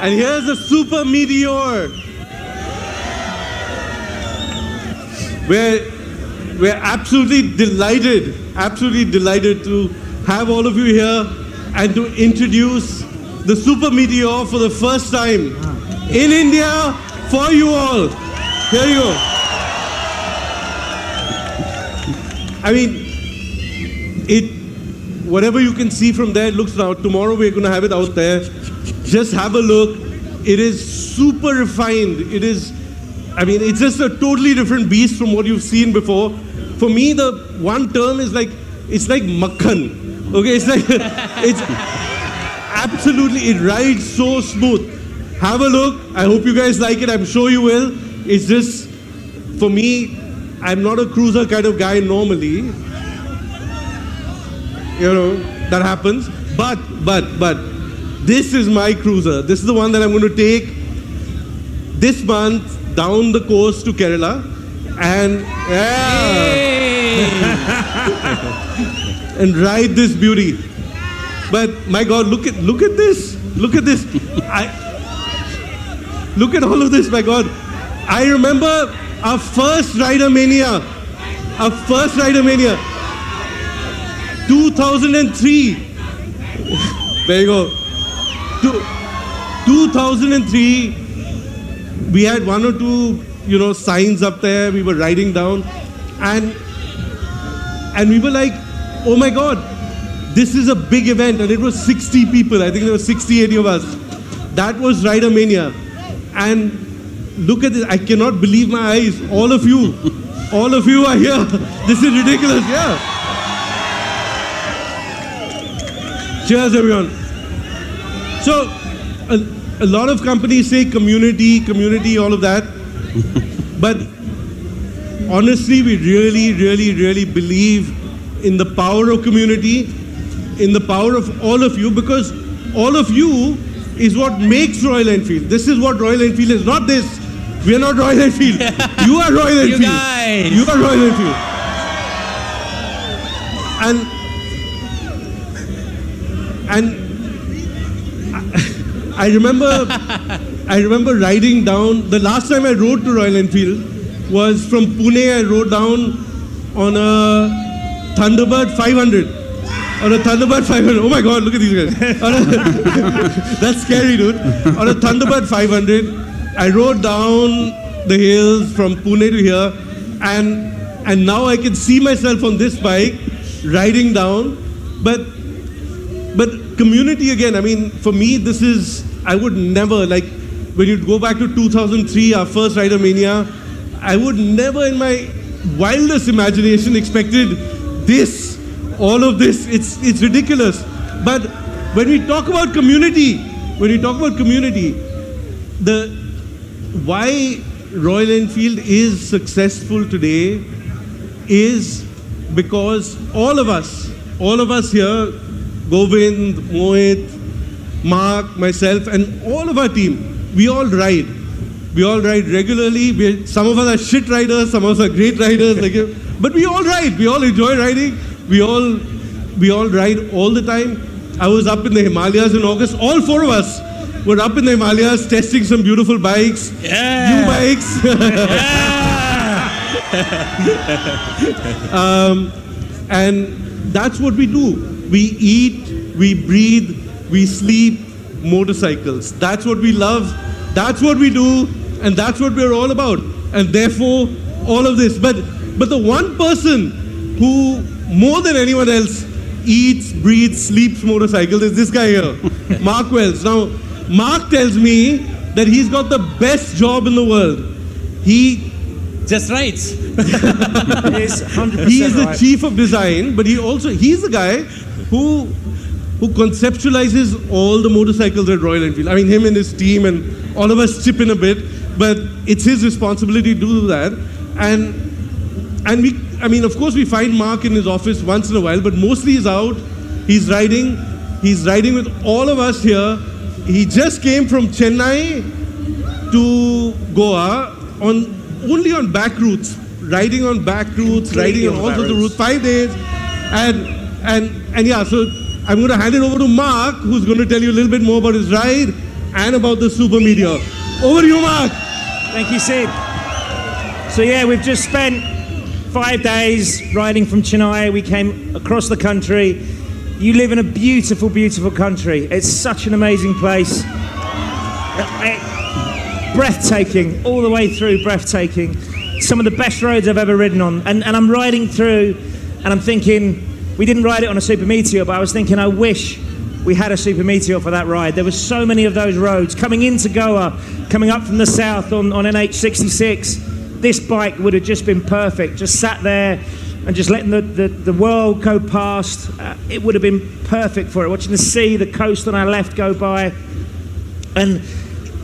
And here's the Super Meteor. We're absolutely delighted to have all of you here and to introduce the Super Meteor for the first time in India for you all. Here you go. I mean, whatever you can see from there, it looks now. Tomorrow we're going to have it out there. Just have a look. It is super refined. It's just a totally different beast from what you've seen before. For me, the one term is it's like makhan. Okay, it's absolutely, it rides so smooth. Have a look. I hope you guys like it. I'm sure you will. It's just, for me, I'm not a cruiser kind of guy normally. You know, that happens. But, this is my cruiser. This is the one that I'm going to take this month down the coast to Kerala. And, and ride this beauty. But, my God, look at this. Look at this. Look at all of this, my God. I remember our first Rider Mania. 2003. There you go. 2003. We had one or two, signs up there. We were riding down, and we were like, "Oh my God, this is a big event!" And it was 60 people. I think there were 60, 80 of us. That was Rider Mania, and look at this. I cannot believe my eyes. All of you are here. This is ridiculous. Yeah. Cheers, everyone. So, a lot of companies say community, all of that. But honestly, we really believe in the power of community, in the power of all of you, because all of you is what makes Royal Enfield. This is what Royal Enfield is, not this. We are not Royal Enfield. You are Royal Enfield. You guys. You are Royal Enfield. And I remember riding down. The last time I rode to Royal Enfield was from Pune. I rode down on a Thunderbird 500. Oh my God, look at these guys. That's scary, dude. On a Thunderbird 500, I rode down the hills from Pune to here, and now I can see myself on this bike riding down. But community again, I mean, for me, this is, I would never, when you go back to 2003, our first Rider Mania, I would never in my wildest imagination expected this, all of this. It's ridiculous. But when we talk about community, why Royal Enfield is successful today is because all of us here, Govind, Mohit, Mark, myself, and all of our team, we all ride. We all ride regularly. Some of us are shit riders, some of us are great riders. But we all ride. We all enjoy riding. We all ride all the time. I was up in the Himalayas in August. All four of us were up in the Himalayas testing some beautiful bikes. Yeah. New bikes. And that's what we do. We eat, we breathe, we sleep motorcycles. That's what we love. That's what we do. And that's what we're all about. And therefore, all of this. But the one person who, more than anyone else, eats, breathes, sleeps motorcycles is this guy here, Mark Wells. Now, Mark tells me that he's got the best job in the world. He just rides. He's 100% he is the right. chief of design, but he's the guy who conceptualizes all the motorcycles at Royal Enfield. I mean, him and his team and all of us chip in a bit, but it's his responsibility to do that. And we, I mean, of course, we find Mark in his office once in a while, but mostly he's out. He's riding with all of us here. He just came from Chennai to Goa only on back routes, riding on back routes, riding on all sorts of routes, 5 days. And yeah, so I'm going to hand it over to Mark, who's going to tell you a little bit more about his ride and about the Super Meteor. Over to you, Mark. Thank you, Sid. So yeah, we've just spent 5 days riding from Chennai. We came across the country. You live in a beautiful, beautiful country. It's such an amazing place. Breathtaking, all the way through, breathtaking. Some of the best roads I've ever ridden on. And I'm riding through, and I'm thinking, we didn't ride it on a Super Meteor, but I was thinking, I wish we had a Super Meteor for that ride. There were so many of those roads. Coming into Goa, coming up from the south on NH66, this bike would have just been perfect. Just sat there and just letting the world go past. It would have been perfect for it. Watching the sea, the coast on our left go by. And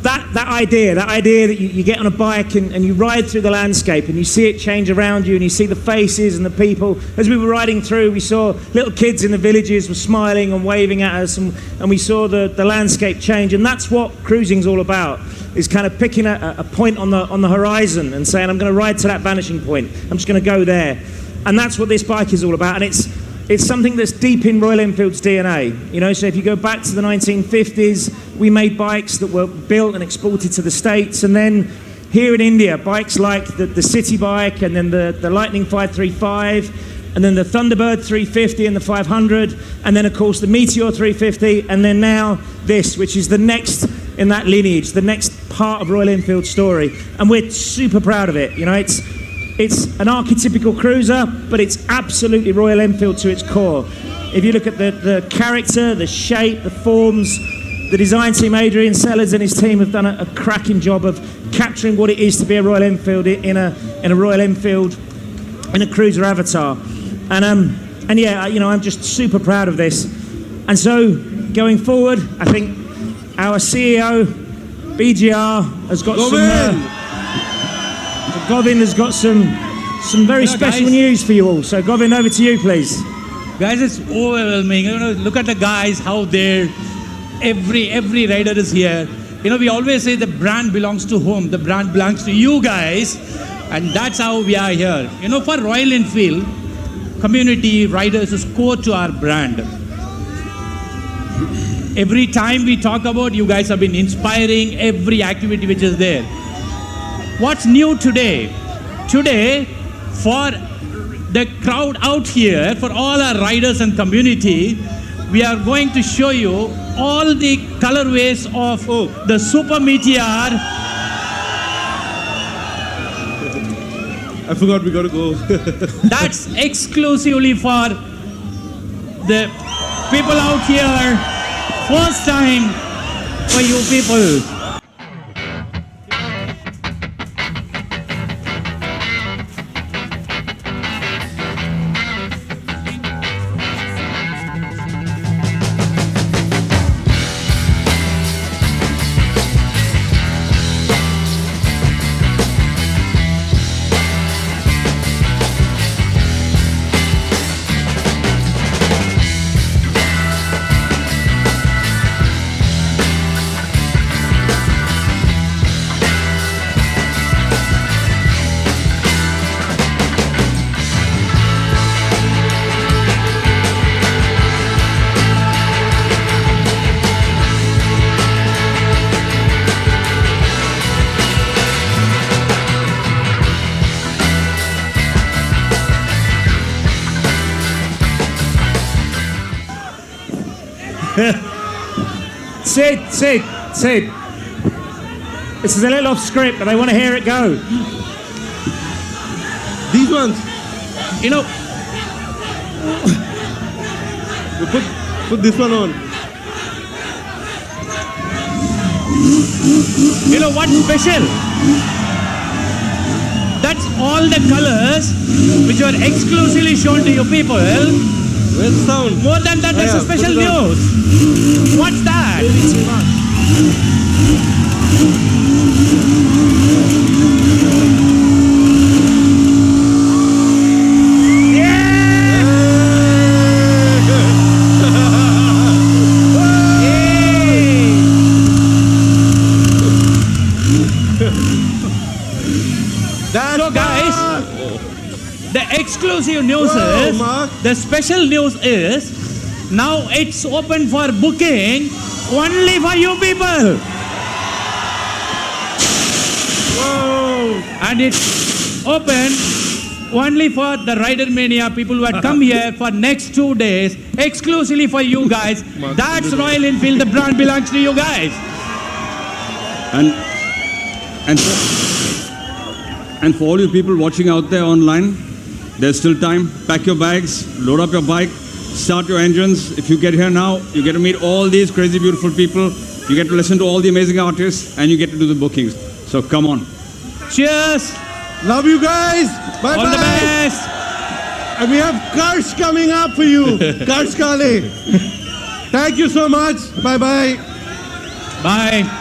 that idea that you get on a bike and you ride through the landscape and you see it change around you and you see the faces and the people. As we were riding through, we saw little kids in the villages were smiling and waving at us, and we saw the landscape change. And that's what cruising's all about, is kind of picking a point on the horizon and saying, I'm going to ride to that vanishing point. I'm just going to go there. And that's what this bike is all about. And it's something that's deep in Royal Enfield's DNA. You know, so if you go back to the 1950s, we made bikes that were built and exported to the States. And then here in India, bikes like the City Bike, and then the Lightning 535, and then the Thunderbird 350 and the 500, and then of course the Meteor 350, and then now this, which is the next in that lineage, the next part of Royal Enfield's story. And we're super proud of it. You know, it's an archetypical cruiser, but it's absolutely Royal Enfield to its core. If you look at the character, the shape, the forms, the design team, Adrian Sellers and his team have done a cracking job of capturing what it is to be a Royal Enfield in a Royal Enfield, in a cruiser avatar. And yeah, you know, I'm just super proud of this. And so going forward, I think our CEO, BGR, has got Govin has got some very special news for you all. So Govin, over to you, please. Guys, it's overwhelming. You know, look at the guys, how they're, every rider is here. You know, we always say the brand belongs to whom? The brand belongs to you guys. And that's how we are here. You know, for Royal Enfield, community riders is core to our brand. Every time we talk about, you guys have been inspiring every activity which is there. What's new today? Today, for the crowd out here, for all our riders and community, we are going to show you all the colorways of the Super Meteor. I forgot we got to go. That's exclusively for the people out here. First time for you people. Sid. This is a little off script, but I want to hear it go. These ones. You know, We put this one on. you know what's special? That's all the colors which are exclusively shown to you people. Where's the sound? More than that, there's a special put it on. news. What's that? Maybe too much. So guys, the exclusive news Whoa, is, Mark. the special news is, now it's open for booking only for you people. Whoa. And it's open only for the Rider Mania people who had come here for next 2 days, exclusively for you guys. That's Royal Enfield. The brand belongs to you guys. And for all you people watching out there online, there's still time. Pack your bags, load up your bike, start your engines. If you get here now, you get to meet all these crazy, beautiful people. You get to listen to all the amazing artists, and you get to do the bookings. So come on. Cheers. Love you guys. Bye All bye. the best. And we have Karsh coming up for you. Karsh Kale. Thank you so much. Bye bye. Bye.